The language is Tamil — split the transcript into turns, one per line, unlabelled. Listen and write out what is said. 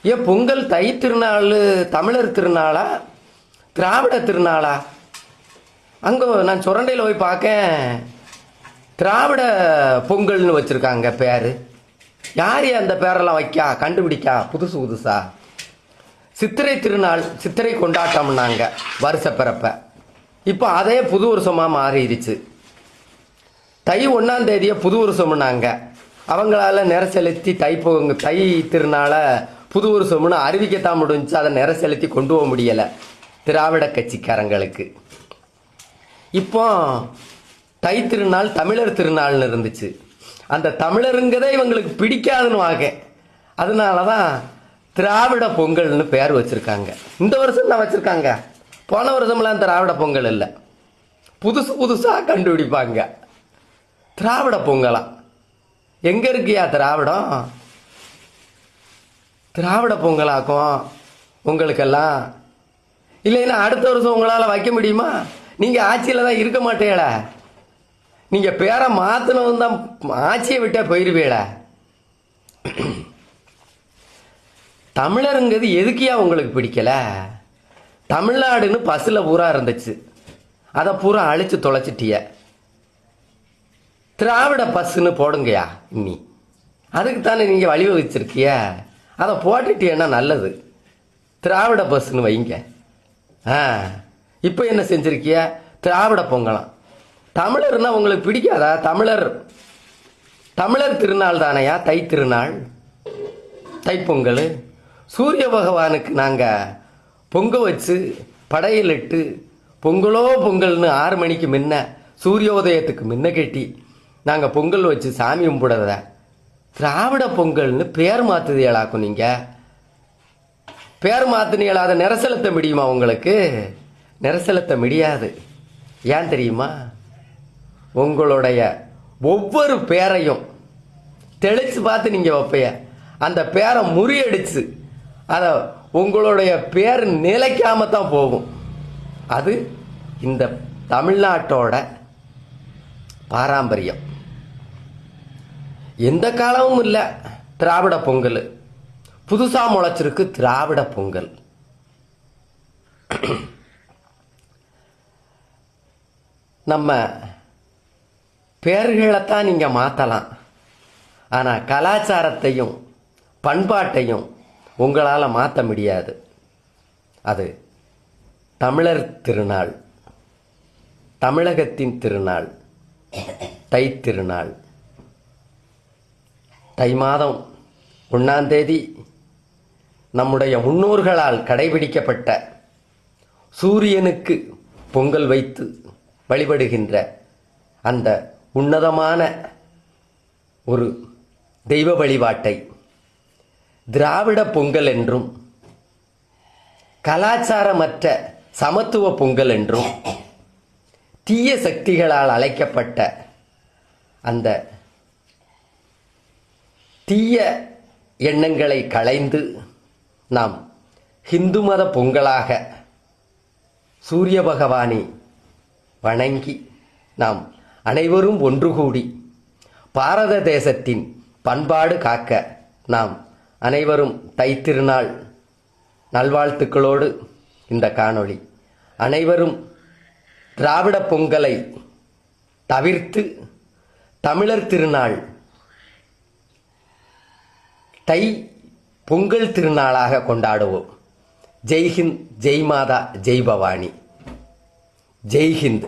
ஏன் பொங்கல் தை திருநாள் தமிழர் திருநாளா திராவிட திருநாளா? அங்கே நான் சுரண்டையில் போய் பார்க்கேன், திராவிட பொங்கல்னு வச்சுருக்காங்க பேர். யார் அந்த பேரெல்லாம் வைக்கா கண்டுபிடிக்கா புதுசு புதுசா? சித்திரை திருநாள், சித்திரை கொண்டாட்டம்னாங்க வருஷ பிறப்ப. இப்போ அதே புது வருஷமாக மாறிடுச்சு. தை 1ஆம் தேதியை புது வருஷம்னாங்க. அவங்களால நிற செலுத்தி தை திருநாளை புது வருஷம்னு அறிவிக்கத்தான் முடிஞ்சு, அதை நிற செலுத்தி கொண்டு போக முடியலை திராவிட கட்சிக்காரங்களுக்கு. இப்போ தை திருநாள் தமிழர் திருநாள்னு இருந்துச்சு. அந்த தமிழருங்கதே இவங்களுக்கு பிடிக்காதுன்னு வாங்க. அதனால தான் திராவிட பொங்கல்னு பேர் வச்சுருக்காங்க. இந்த வருஷம் தான் வச்சுருக்காங்க. போன வருஷம்லாம் திராவிட பொங்கல் இல்லை, புதுசு புதுசாக கண்டுபிடிப்பாங்க. திராவிட பொங்கலா? எங்கே இருக்கியா திராவிடம்? திராவிட பொங்கலாக்கும் உங்களுக்கெல்லாம். இல்லைன்னா அடுத்த வருஷம் உங்களால் வைக்க முடியுமா? நீங்கள் ஆட்சியில் தான் இருக்க மாட்டேல. நீங்கள் பேரை மாற்றணும் தான் ஆட்சியை விட்டே போயிருவீல. தமிழருங்கிறது எதுக்கியா உங்களுக்கு பிடிக்கல? தமிழ்நாடுன்னு பஸ்ஸில் பூரா இருந்துச்சு, அதை பூரா அழிச்சு தொலைச்சிட்டிய. திராவிட பஸ்ஸுன்னு போடுங்கயா. இன்னி அதுக்கு தானே நீங்கள் வழிவகுச்சிருக்கிய. அதை போட்டுட்டியன்னா நல்லது. திராவிட பஸ்ஸுன்னு வைங்க. இப்போ என்ன செஞ்சிருக்கிய? திராவிட பொங்கலாம். தமிழர்னா உங்களுக்கு பிடிக்காதா? தமிழர் திருநாள் தானையா தை திருநாள், தைப்பொங்கல். சூரிய பகவானுக்கு நாங்கள் பொங்க வச்சு படையிலிட்டு பொங்கலோ பொங்கல்னு 6 மணிக்கு முன்ன, சூரியோதயத்துக்கு முன்ன கட்டி நாங்கள் பொங்கல் வச்சு சாமி கும்பிடுறத திராவிட பொங்கல்னு பேர் மாற்றுதீங்களாக்கும். நீங்கள் பேர் மாற்றினீங்களா? அதை நிற செலுத்த முடியுமா? உங்களுக்கு நிற செலுத்த முடியாது. ஏன் தெரியுமா? உங்களுடைய ஒவ்வொரு பேரையும் தெளிச்சு பார்த்து நீங்கள் வைப்பைய. அந்த பேரை முறியடிச்சு அதை உங்களுடைய பேர் நிலைக்காம தான் போகும். அது இந்த தமிழ்நாட்டோட பாரம்பரியம். எந்த காலமும் இல்லை திராவிட பொங்கல். புதுசா முளைச்சிருக்கு திராவிட பொங்கல். நம்ம பேர்களைத்தான் நீங்க மாற்றலாம், ஆனால் கலாச்சாரத்தையும் பண்பாட்டையும் உங்களால் மாற்ற முடியாது. அது தமிழர் திருநாள், தமிழகத்தின் திருநாள், தை திருநாள். தை மாதம் 1ஆம் தேதி நம்முடைய முன்னோர்களால் கடைபிடிக்கப்பட்ட சூரியனுக்கு பொங்கல் வைத்து வழிபடுகின்ற அந்த உன்னதமான ஒரு தெய்வ வழிபாட்டை திராவிட பொங்கல் என்றும், கலாச்சாரமற்ற சமத்துவ பொங்கல் என்றும், தீய சக்திகளால் அழைக்கப்பட்ட அந்த தீய எண்ணங்களை களைந்து நாம் ஹிந்து மத பொங்கலாக சூரிய பகவானை வணங்கி நாம் அனைவரும் ஒன்று கூடி பாரத தேசத்தின் பண்பாடு காக்க நாம் அனைவரும் தை திருநாள் நல்வாழ்த்துக்களோடு இந்த காணொளி. அனைவரும் திராவிட பொங்கலை தவிர்த்து தமிழர் திருநாள் தை பொங்கல் திருநாளாக கொண்டாடுவோம். ஜெய்ஹிந்த், ஜெய் மாதா, ஜெய் பவானி, ஜெய்ஹிந்த்.